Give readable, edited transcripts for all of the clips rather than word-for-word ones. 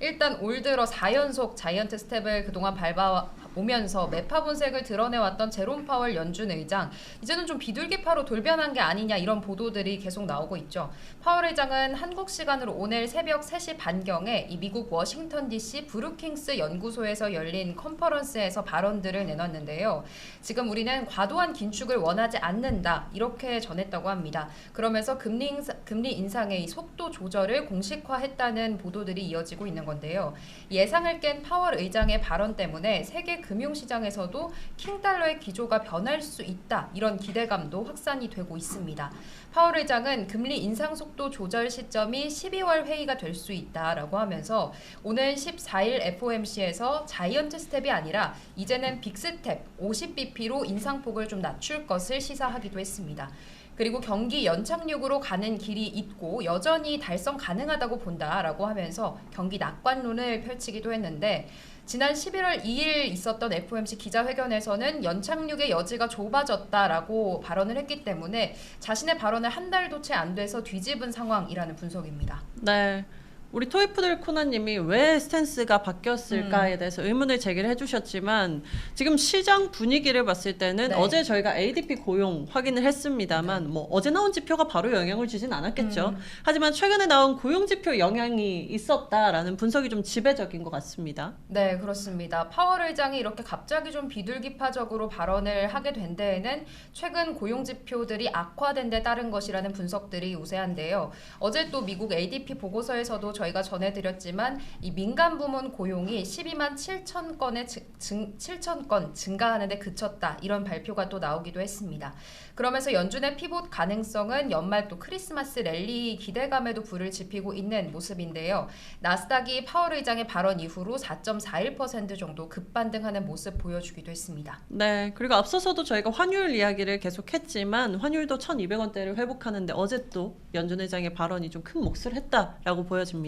일단 올 들어 4연속 자이언트 스텝을 그동안 밟아오면서 매파 분색을 드러내왔던 제롬 파월 연준 의장, 이제는 좀 비둘기파로 돌변한 게 아니냐 이런 보도들이 계속 나오고 있죠. 파월 의장은 한국 시간으로 오늘 새벽 3시 반경에 이 미국 워싱턴 DC 브루킹스 연구소에서 열린 컨퍼런스에서 발언들을 내놨는데요. 지금 우리는 과도한 긴축을 원하지 않는다 이렇게 전했다고 합니다. 그러면서 금리 인상의 이 속도 조절을 공식화했다는 보도들이 이어지고 있는 건데요. 예상을 깬 파월 의장의 발언 때문에 세계 금융시장에서도 킹달러의 기조가 변할 수 있다 이런 기대감도 확산이 되고 있습니다. 파월 의장은 금리 인상 속도 조절 시점이 12월 회의가 될 수 있다라고 하면서 오늘 14일 FOMC에서 자이언트 스텝이 아니라 이제는 빅스텝 50bp로 인상폭을 좀 낮출 것을 시사하기도 했습니다. 그리고 경기 연착륙으로 가는 길이 있고 여전히 달성 가능하다고 본다라고 하면서 경기 낙관론을 펼치기도 했는데, 지난 11월 2일 있었던 FOMC 기자회견에서는 연착륙의 여지가 좁아졌다라고 발언을 했기 때문에 자신의 발언을 한 달도 채 안 돼서 뒤집은 상황이라는 분석입니다. 네. 우리 토이푸들 코나님이 왜 스탠스가 바뀌었을까에 대해서 의문을 제기를 해주셨지만, 지금 시장 분위기를 봤을 때는 네. 어제 저희가 ADP 고용 확인을 했습니다만 뭐 어제 나온 지표가 바로 영향을 주진 않았겠죠. 하지만 최근에 나온 고용 지표 영향이 있었다라는 분석이 좀 지배적인 것 같습니다. 네, 그렇습니다. 파월 의장이 이렇게 갑자기 좀 비둘기파적으로 발언을 하게 된 데에는 최근 고용 지표들이 악화된 데 따른 것이라는 분석들이 우세한데요. 어제 또 미국 ADP 보고서에서도 저희가 전해드렸지만 이 민간 부문 고용이 12만 7천 건에 7천 건 증가하는 데 그쳤다 이런 발표가 또 나오기도 했습니다. 그러면서 연준의 피봇 가능성은 연말 또 크리스마스 랠리 기대감에도 불을 지피고 있는 모습인데요. 나스닥이 파월 의장의 발언 이후로 4.41% 정도 급반등하는 모습 보여주기도 했습니다. 네, 그리고 앞서서도 저희가 환율 이야기를 계속했지만 환율도 1,200원대를 회복하는데 어제 또 연준 의장의 발언이 좀 큰 몫을 했다라고 보여집니다.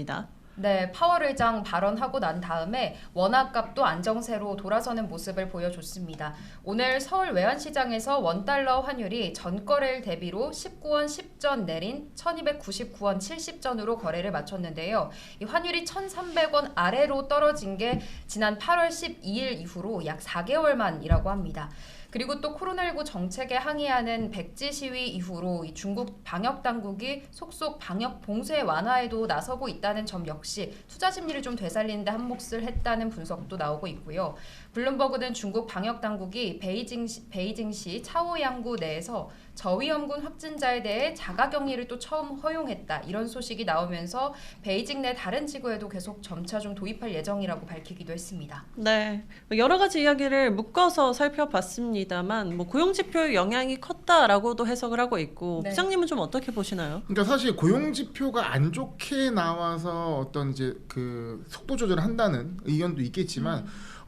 네, 파월 의장 발언하고 난 다음에 원화값도 안정세로 돌아서는 모습을 보여줬습니다. 오늘 서울 외환시장에서 원달러 환율이 전거래일 대비로 19원 10전 내린 1299원 70전으로 거래를 마쳤는데요. 이 환율이 1300원 아래로 떨어진 게 지난 8월 12일 이후로 약 4개월 만이라고 합니다. 그리고 또 코로나19 정책에 항의하는 백지 시위 이후로 이 중국 방역 당국이 속속 방역 봉쇄 완화에도 나서고 있다는 점 역시 투자 심리를 좀 되살리는 데 한몫을 했다는 분석도 나오고 있고요. 블룸버그는 중국 방역 당국이 베이징시 차오양구 내에서 저위험군 확진자에 대해 자가격리를 또 처음 허용했다 이런 소식이 나오면서 베이징 내 다른 지구에도 계속 점차 좀 도입할 예정이라고 밝히기도 했습니다. 네, 여러 가지 이야기를 묶어서 살펴봤습니다만 뭐 고용 지표의 영향이 컸다라고도 해석을 하고 있고, 네. 부장님은 좀 어떻게 보시나요? 그러니까 사실 고용 지표가 안 좋게 나와서 어떤 이제 그 속도 조절을 한다는 의견도 있겠지만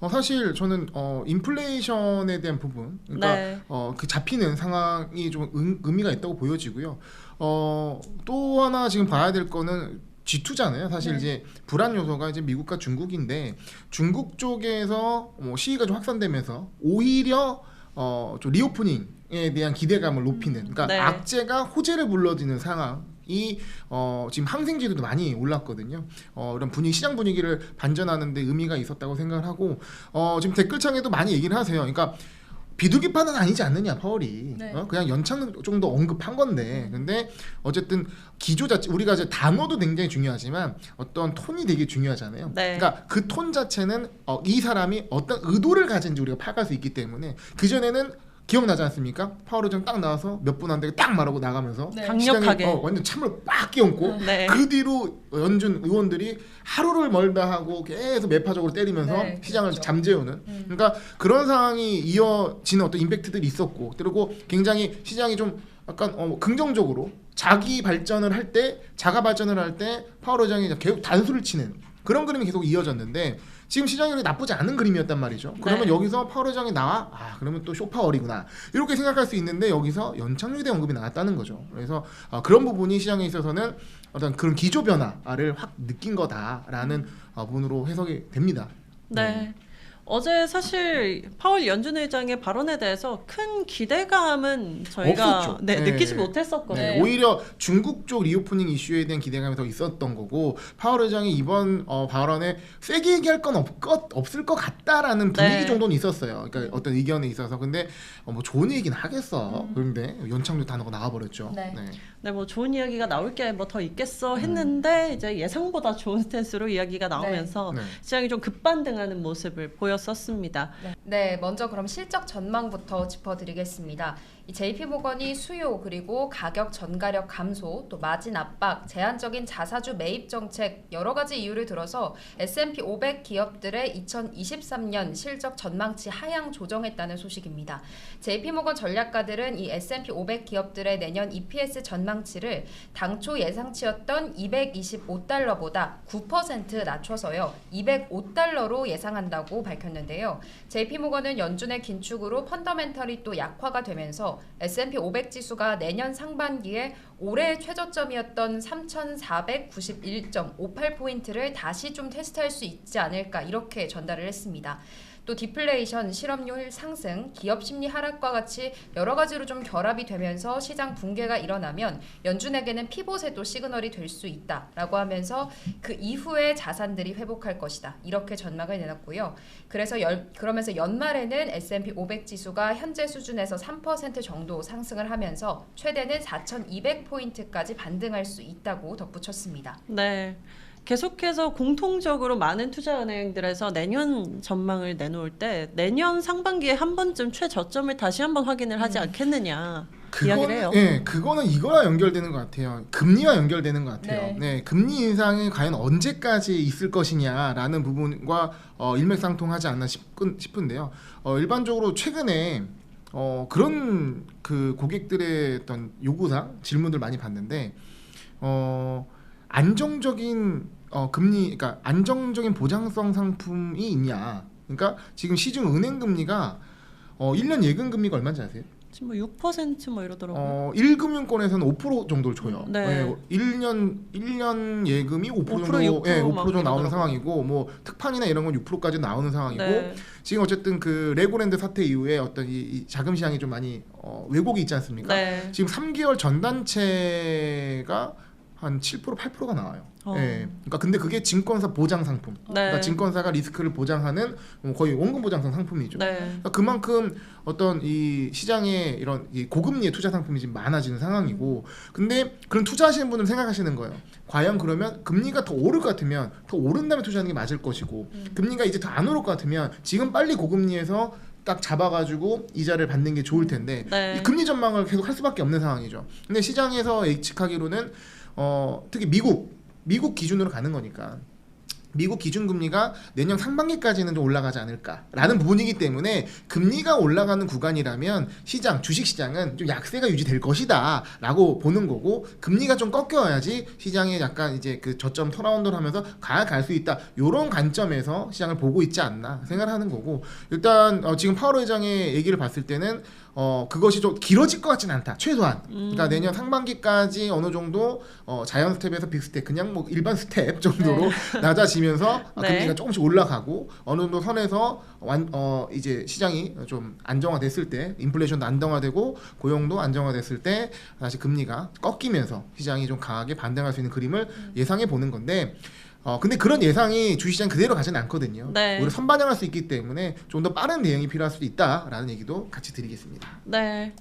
사실 저는 인플레이션에 대한 부분, 그러니까 네. 그 잡히는 상황이 좀 의미가 있다고 보여지고요. 또 하나 지금 봐야 될 거는 G2잖아요. 사실 이제 불안 요소가 이제 미국과 중국인데, 중국 쪽에서 시위가 좀 확산되면서 오히려 좀 리오프닝에 대한 기대감을 높이는, 그러니까 네. 악재가 호재를 불러지는 상황. 지금 항생제도 많이 올랐거든요. 이런 시장 분위기를 반전하는데 의미가 있었다고 생각을 하고, 지금 댓글창에도 많이 얘기를 하세요. 그러니까 비둘기파는 아니지 않느냐 파월이. 네. 그냥 연착 정도 언급한 건데, 근데 어쨌든 기조 자체, 우리가 이제 단어도 굉장히 중요하지만 어떤 톤이 되게 중요하잖아요. 네. 그러니까 그 톤 자체는 이 사람이 어떤 의도를 가진지 우리가 파악할 수 있기 때문에, 그 전에는 기억나지 않습니까? 파월 의장 딱 나와서 몇 분 안 되게 딱 말하고 나가면서 네. 강력하게. 완전 참을 빡 끼얹고, 네. 그 뒤로 연준 의원들이 하루를 멀다 하고 계속 매파적으로 때리면서 네, 시장을 그렇죠. 잠재우는, 그러니까 그런 상황이 이어지는 어떤 임팩트들이 있었고, 그리고 굉장히 시장이 좀 약간 긍정적으로 자기 발전을 할 때, 자가 발전을 할 때 파월 의장이 계속 단수를 치는 그런 그림이 계속 이어졌는데, 지금 시장이 그렇게 나쁘지 않은 그림이었단 말이죠. 그러면 네. 여기서 파월 의장이 나와, 그러면 또 쇼파월이구나 이렇게 생각할 수 있는데, 여기서 연착륙에 대한 언급이 나왔다는 거죠. 그래서 그런 부분이 시장에 있어서는 어떤 그런 기조 변화를 확 느낀 거다라는 부분으로 해석이 됩니다. 네. 어제 사실 파월 연준 의장의 발언에 대해서 큰 기대감은 저희가 없었죠. 느끼지 못했었거든요. 네, 오히려 중국 쪽 리오프닝 이슈에 대한 기대감이 더 있었던 거고 파월 의장이 이번 발언에 세게 얘기할 건 없을 것 같다라는 분위기 네. 정도는 있었어요. 그러니까 어떤 의견에 있어서 근데 뭐 좋은 얘기는 하겠어. 그런데 연착륙 단어가 나와버렸죠. 네. 네, 뭐 좋은 이야기가 나올 게 뭐 더 있겠어 했는데 이제 예상보다 좋은 스탠스로 이야기가 나오면서 네. 시장이 좀 급반등하는 모습을 보였었습니다. 네, 먼저 그럼 실적 전망부터 짚어드리겠습니다. 이 JP모건이 수요 그리고 가격 전가력 감소, 또 마진 압박, 제한적인 자사주 매입 정책 여러 가지 이유를 들어서 S&P 500 기업들의 2023년 실적 전망치 하향 조정했다는 소식입니다. JP모건 전략가들은 이 S&P 500 기업들의 내년 EPS 전망치를 당초 예상치였던 225달러보다 9% 낮춰서요 205달러로 예상한다고 밝혔는데요. JP모건은 연준의 긴축으로 펀더멘털이 또 약화가 되면서 S&P 500 지수가 내년 상반기에 올해의 최저점이었던 3,491.58포인트를 다시 좀 테스트할 수 있지 않을까 이렇게 전달을 했습니다. 또 디플레이션, 실업률 상승, 기업 심리 하락과 같이 여러 가지로 좀 결합이 되면서 시장 붕괴가 일어나면 연준에게는 피봇의 또 시그널이 될 수 있다라고 하면서 그 이후에 자산들이 회복할 것이다 이렇게 전망을 내놨고요. 그러면서 연말에는 S&P 500 지수가 현재 수준에서 3% 정도 상승을 하면서 최대는 4,200포인트까지 반등할 수 있다고 덧붙였습니다. 네. 계속해서 공통적으로 많은 투자은행들에서 내년 전망을 내놓을 때 내년 상반기에 한 번쯤 최저점을 다시 한번 확인을 하지 않겠느냐 이야기를 해요. 그거는 이거랑 연결되는 것 같아요. 금리와 연결되는 것 같아요. 네. 금리 인상이 과연 언제까지 있을 것이냐라는 부분과 일맥상통하지 않나 싶은데요. 일반적으로 최근에 그런 그 고객들의 어떤 요구사항 질문들 많이 봤는데 안정적인 금리, 그러니까 안정적인 보장성 상품이 있냐. 그러니까 지금 시중 은행 금리가 1년 예금 금리가 얼마인지 아세요? 지금 뭐 6% 뭐 이러더라고요. 1금융권에서는 5% 정도를 줘요. 네. 1년 예금이 5% 정도, 6% 5% 정도 나오는 이러더라고요. 상황이고, 뭐 특판이나 이런 건 6%까지 나오는 상황이고, 네. 지금 어쨌든 그 레고랜드 사태 이후에 어떤 이 자금 시장이 좀 많이 왜곡이 있지 않습니까? 네. 지금 3개월 전단체가 한 7% 8%가 나와요. 그러니까 근데 그게 증권사 보장 상품. 네. 그러니까 증권사가 리스크를 보장하는 거의 원금 보장성 상품이죠. 네. 그러니까 그만큼 어떤 이 시장에 이런 이 고금리의 투자 상품이 지금 많아지는 상황이고, 근데 그런 투자하시는 분들은 생각하시는 거예요. 과연 그러면 금리가 더 오를 것 같으면 더 오른 다음에 투자하는 게 맞을 것이고, 금리가 이제 더 안 오를 것 같으면 지금 빨리 고금리에서 딱 잡아가지고 이자를 받는 게 좋을 텐데 네. 이 금리 전망을 계속 할 수밖에 없는 상황이죠. 근데 시장에서 예측하기로는 특히 미국 기준으로 가는 거니까 미국 기준금리가 내년 상반기까지는 좀 올라가지 않을까라는 부분이기 때문에 금리가 올라가는 구간이라면 주식시장은 좀 약세가 유지될 것이다 라고 보는 거고, 금리가 좀 꺾여야지 시장에 약간 이제 그 저점 턴어라운드를 하면서 갈 수 있다, 이런 관점에서 시장을 보고 있지 않나 생각을 하는 거고, 일단 지금 파월 의장의 얘기를 봤을 때는 그것이 좀 길어질 것 같지는 않다, 최소한. 그러니까 내년 상반기까지 어느 정도 자이언 스텝에서 빅 스텝, 그냥 뭐 일반 스텝 정도로 낮아지면서 네. 금리가 조금씩 올라가고 어느 정도 선에서 이제 시장이 좀 안정화됐을 때, 인플레이션도 안정화되고 고용도 안정화됐을 때 다시 금리가 꺾이면서 시장이 좀 강하게 반등할 수 있는 그림을 예상해 보는 건데, 근데 그런 예상이 주식시장 그대로 가지는 않거든요. 네. 오히려 선반영할 수 있기 때문에 좀 더 빠른 대응이 필요할 수도 있다라는 얘기도 같이 드리겠습니다. 네.